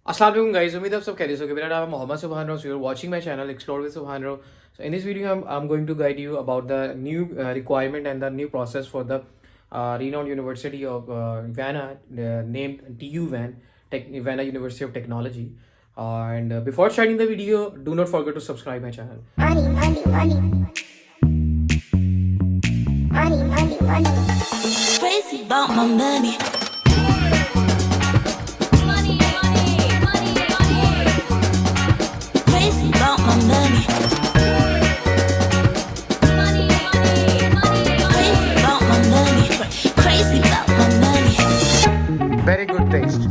अस्सलाम वालेकुम गाइस, उम्मीद है आप सब खैरियत से होंगे। मेरा नाम है Mohammad Subhan Roz, you are watching my channel explore with Subhan Roz. So in this video I'm going to guide you about the new requirement and the new process for the renowned university of Vienna, named TU Van, Vienna University of Technology. And before starting the video, do not forget to subscribe my channel. Money, money, money. Money, money, money. Crazy about my money. Crazy about my money. Crazy about my money. Crazy about my money. Very good taste.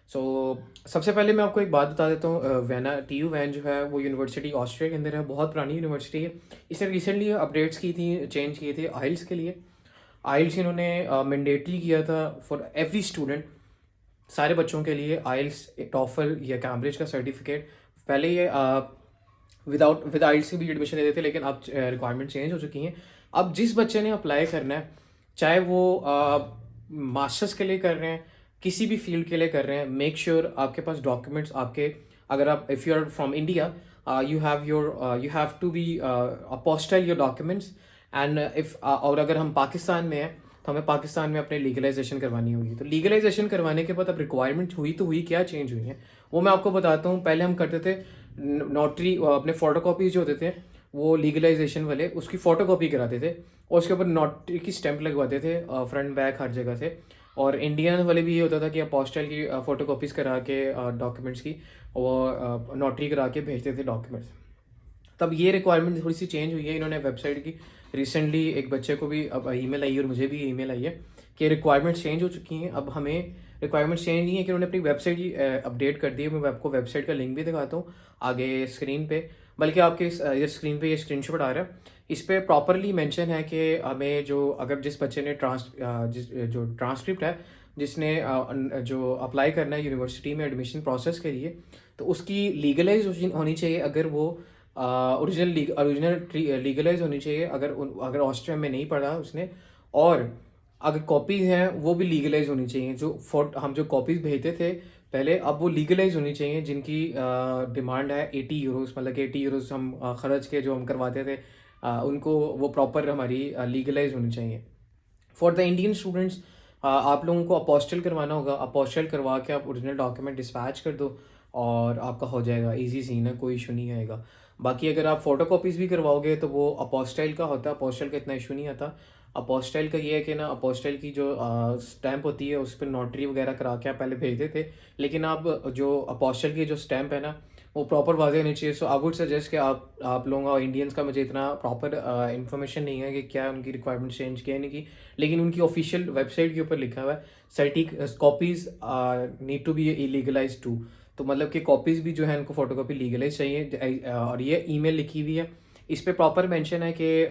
सो सबसे पहले मैं आपको एक बात बता देता हूँ। वैना TU van जो है वो यूनिवर्सिटी ऑस्ट्रिया के अंदर है, बहुत पुरानी यूनिवर्सिटी है। इसने रिसेंटली अपडेट्स की थी, चेंज किए थे आइल्स के लिए। आइल्स इन्होंने मैंडेटरी किया था फॉर एवरी स्टूडेंट, सारे बच्चों के लिए आइल्स, टॉफल या कैम्ब्रिज का सर्टिफिकेट। पहले ये विद आइल्स की भी एडमिशन लेते थे, लेकिन अब रिक्वायरमेंट चेंज हो चुकी हैं। अब जिस बच्चे ने अप्लाई करना है, चाहे वो मास्टर्स के लिए कर रहे हैं, किसी भी फील्ड के लिए कर रहे हैं, मेक श्योर आपके पास डॉक्यूमेंट्स आपके, अगर आप if you are from India, you have to be apostille your documents. And if और अगर हम पाकिस्तान में हैं तो हमें पाकिस्तान में अपने लीगलाइजेशन करवानी होगी। तो लीगलाइजेशन करवाने के बाद अब रिक्वायरमेंट हुई तो हुई, क्या चेंज हुई है वो मैं आपको बताता हूँ। पहले हम करते थे नोटरी, अपने फ़ोटोकॉपीज जो होते थे वो लीगलाइजेशन वाले, उसकी फ़ोटोकॉपी कराते थे और उसके ऊपर नोटरी की स्टैंप लगवाते थे फ्रंट बैक हर जगह से। और इंडियन वाले भी ये होता था कि अपोस्टल की फ़ोटोकॉपीज़ करा के डॉक्यूमेंट्स की वो नोटरी करा के भेजते थे डॉक्यूमेंट्स। तब ये रिक्वायरमेंट थोड़ी सी चेंज हुई है। इन्होंने वेबसाइट की रिसेंटली, एक बच्चे को भी अब ईमेल आई है और मुझे भी ईमेल आई है कि रिक्वायरमेंट चेंज हो चुकी हैं। अब हमें रिक्वायरमेंट चेंज नहीं है कि उन्होंने अपनी वेबसाइट ही अपडेट कर दी है। मैं आपको वेबसाइट का लिंक भी दिखाता हूँ आगे स्क्रीन पे, बल्कि आपके ये स्क्रीन पे ये स्क्रीनशॉट आ रहा है। इस पर प्रॉपरली मेंशन है कि हमें जो, अगर जिस बच्चे ने जो ट्रांसक्रिप्ट है, जिसने जो अप्लाई करना है यूनिवर्सिटी में एडमिशन प्रोसेस के लिए, तो उसकी लीगलाइज होनी चाहिए। अगर वो ओरिजिनल लीगलाइज होनी चाहिए, अगर ऑस्ट्रिया में नहीं पढ़ा उसने, और अगर कॉपीज़ हैं वो भी लीगलाइज होनी चाहिए। जो हम जो कॉपीज़ भेजते थे पहले, अब वो लीगलाइज होनी चाहिए, जिनकी डिमांड है 80 यूरोज़, मतलब कि 80 यूरोज़ हम ख़र्च के जो हम करवाते थे, उनको वो प्रॉपर हमारी लीगलाइज होनी चाहिए। फॉर द इंडियन स्टूडेंट्स, आप लोगों को अपोस्टल करवाना होगा। अपोस्टल करवा के आप ओरिजिनल डॉक्यूमेंट डिस्पैच कर दो और आपका हो जाएगा, इजी सीन है, कोई इशू नहीं आएगा। बाकी अगर आप फ़ोटो कॉपीज़ भी करवाओगे तो वो अपोस्टाइल का होता है, अपोस्टाइल का इतना इशू नहीं आता। अपोस्टाइल का ये है कि ना, अपोस्टाइल की जो स्टैंप होती है उस पर नोटरी वगैरह करा के आप पहले भेजते थे, लेकिन आप जो अपोस्टाइल की जो स्टैंप है ना, वो प्रॉपर वाजे होनी चाहिए। सो आई वुड सजेस्ट कि आप लोगों का, इंडियंस का, मुझे इतना प्रॉपर इन्फॉर्मेशन नहीं है कि क्या उनकी रिक्वायरमेंट चेंज किया है नहीं की, लेकिन उनकी ऑफिशियल वेबसाइट के ऊपर लिखा हुआ है certified copies need to be legalized too. तो मतलब कि कॉपीज़ भी जो है उनको फ़ोटोकॉपी लीगलाइज चाहिए। और ये ईमेल लिखी हुई है, इस पर प्रॉपर मेंशन है कि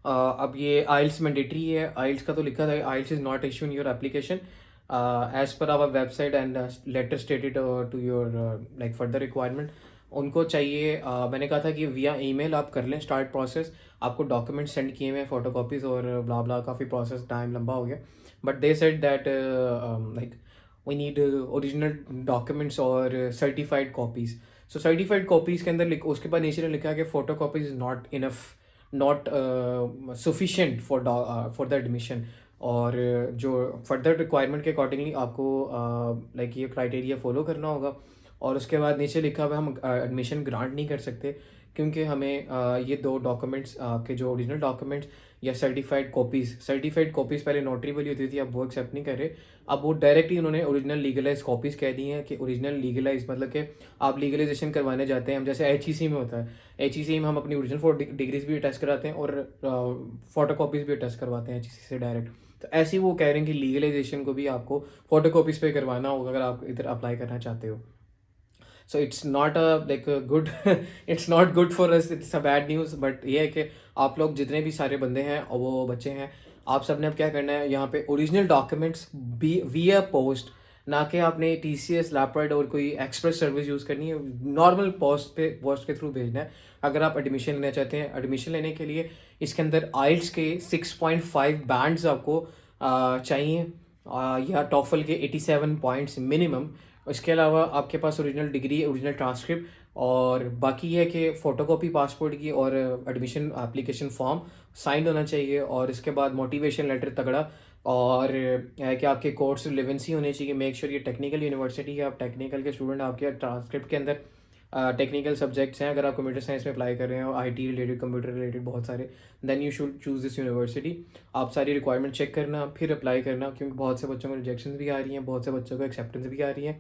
अब ये आइल्स मैंडेटरी है। आइल्स का तो लिखा था, IELTS is not issue in your application as per our website and letter stated to your like further requirement. उनको चाहिए, मैंने कहा था कि विया ईमेल आप कर लें स्टार्ट प्रोसेस। आपको डॉक्यूमेंट सेंड किए हुए हैं, फ़ोटोकॉपीज़ और ब्ला ब्ला, काफ़ी प्रोसेस टाइम लंबा हो गया। But they said that like we need original documents और certified copies. So certified copies के अंदर उसके बाद नीचे ने लिखा है कि photo copies is not enough, not sufficient for the admission. और जो फर्दर रिक्वायरमेंट के अकॉर्डिंगली आपको लाइक ये क्राइटेरिया फॉलो करना होगा। और उसके बाद नीचे लिखा हुआ हम एडमिशन ग्रांट नहीं कर सकते, क्योंकि हमें ये दो डॉक्यूमेंट्स, आपके जो ओरिजिनल डॉक्यूमेंट्स या सर्टिफाइड कॉपीज़ पहले नोटरी वाली होती थी, अब वो एक्सेप्ट नहीं कर रहे। अब वो डायरेक्टली उन्होंने ओरिजिनल लीगलाइज कॉपीज़ कह दी हैं कि ओरिजिनल लीगलाइज, मतलब कि आप लीगलाइजेशन करवाने जाते हैं, हम जैसे HEC में होता है, HEC में हम अपनी ओरिजिनल डिग्रीज भी अटेस्ट कराते हैं और फोटो कॉपीज़ भी अटेस्ट करवाते हैं HEC से डायरेक्ट। तो ऐसे ही वो कह रहे हैं कि लीगलाइजेशन को भी आपको फोटो कॉपीज़ पे करवाना होगा अगर आप इधर अप्लाई करना चाहते हो। So it's not good it's not good for us, it's a bad news. But ये है कि आप लोग जितने भी सारे बंदे हैं और वो बच्चे हैं, आप सब ने अब क्या करना है, यहाँ पे ओरिजिनल डॉक्यूमेंट्स भी विया पोस्ट, ना कि आपने TCS, लैपर्ड और कोई एक्सप्रेस सर्विस यूज़ करनी है। नॉर्मल पोस्ट के थ्रू भेजना है। अगर आप एडमिशन लेना चाहते हैं, एडमिशन लेने के लिए इसके अंदर आइल्स के 6.5 बैंड्स आपको चाहिए, या टॉफल के 87 पॉइंट्स मिनिमम। इसके अलावा आपके पास ओरिजिनल डिग्री, ओरिजिनल ट्रांसक्रिप्ट, और बाकी ये है कि फ़ोटोकॉपी पासपोर्ट की और एडमिशन एप्लीकेशन फॉर्म साइंड होना चाहिए, और इसके बाद मोटिवेशन लेटर तगड़ा, और है कि आपके कोर्स रिलेवेंसी होनी चाहिए। मेक श्योर ये टेक्निकल यूनिवर्सिटी है, आप टेक्निकल के स्टूडेंट, आपके ट्रांसक्रिप्ट के अंदर टेक्निकल सब्जेक्ट्स हैं। अगर आप कंप्यूटर साइंस में अप्लाई कर रहे हो, IT रिलेटेड, कंप्यूटर रिलेटेड बहुत सारे, then you should choose this university. आप सारी रिक्वायरमेंट चेक करना, फिर अप्लाई करना, क्योंकि बहुत से बच्चों को रिजेक्शन भी आ रही हैं, बहुत से बच्चों को एक्सेप्टेंस भी आ रही है।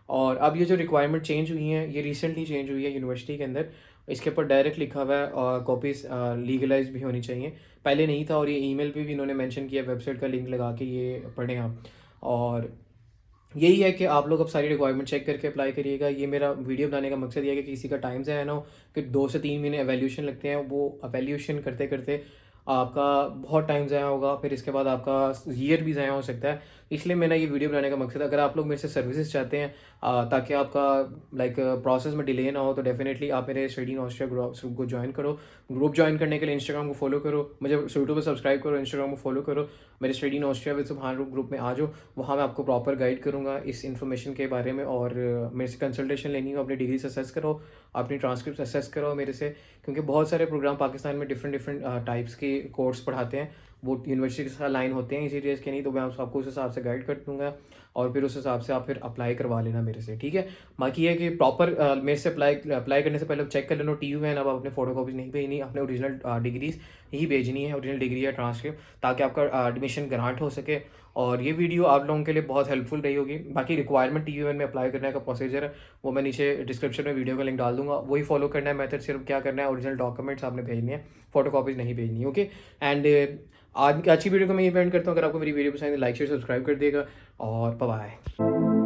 और अब ये जो रिक्वायरमेंट चेंज हुई हैं, ये रिसेंटली चेंज हुई है यूनिवर्सिटी के अंदर। इसके ऊपर डायरेक्ट लिखा हुआ है, और कॉपीज़ लीगलाइज भी होनी चाहिए। पहले नहीं था, और ये ईमेल पे भी इन्होंने मेंशन किया, वेबसाइट का लिंक लगा के, ये पढ़ें आप। और यही है कि आप लोग अब सारी रिक्वायरमेंट चेक करके अप्लाई करिएगा। ये मेरा वीडियो बनाने का मकसद ये है कि किसी का टाइम ज़ाया ना हो, कि 2 से 3 महीने एवैल्यूएशन लगते हैं, वो एवैल्यूएशन करते करते आपका बहुत टाइम ज़ाया होगा, फिर इसके बाद आपका ईयर भी ज़ाया हो सकता है। इसलिए मेरा ये वीडियो बनाने का मकसद है। अगर आप लोग मेरे से सर्विसेज चाहते हैं, ताकि आपका लाइक प्रोसेस में डिले ना हो, तो डेफिनेटली आप मेरे स्टडी इन ऑस्ट्रिया ग्रुप को ज्वाइन करो। ग्रुप ज्वाइन करने के लिए इंस्टाग्राम को फॉलो करो, मुझे यूट्यूब पर सब्सक्राइब करो, इंस्टाग्राम को फॉलो करो, मेरे स्टडी इन ऑस्ट्रिया विद सुभान ग्रुप में आ जाओ। वहाँ मैं आपको प्रॉपर गाइड करूँगा इस इन्फॉर्मेशन के बारे में। और मेरे से कंसल्टेशन लेनी हो, अपनी डिग्रीज असेस करो, अपनी ट्रांसक्रिप्ट असेस करो मेरे से, क्योंकि बहुत सारे प्रोग्राम पाकिस्तान में डिफरेंट टाइप्स के कोर्स पढ़ाते हैं, वो यूनिवर्सिटी के साथ लाइन होते हैं, इसी चीज़ के नहीं, तो मैं आपको उस हिसाब से गाइड कर दूँगा, और फिर उस हिसाब से आप फिर अप्लाई करवा लेना मेरे से, ठीक है। बाकी ये है कि प्रॉपर मेरे से अप्लाई करने से पहले चेक कर लेना TU है ना, अब अपने फोटो कॉपीज नहीं भेजनी, अपने ओरिजिनल डिग्रीज ही भेजनी है, ओरिजिनल डिग्री या ट्रांसक्रिप्ट, ताकि आपका एडमिशन ग्रांट हो सके। और ये वीडियो आप लोगों के लिए बहुत हेल्पफुल रही होगी। बाकी रिक्वायरमेंट TUN में अप्लाई करने का प्रोसीजर है, वो मैं नीचे डिस्क्रिप्शन में वीडियो का लिंक डाल दूंगा, वही फॉलो करना है मेथड। सिर्फ क्या करना है, ओरिजिनल डॉक्यूमेंट्स आपने भेजने हैं, फोटो कॉपीज नहीं भेजनी, ओके। एंड आज की अच्छी वीडियो को मैं ये एंड करता हूँ। अगर आपको मेरी वीडियो पसंद है, लाइक शेयर सब्सक्राइब कर देगा, और बाय।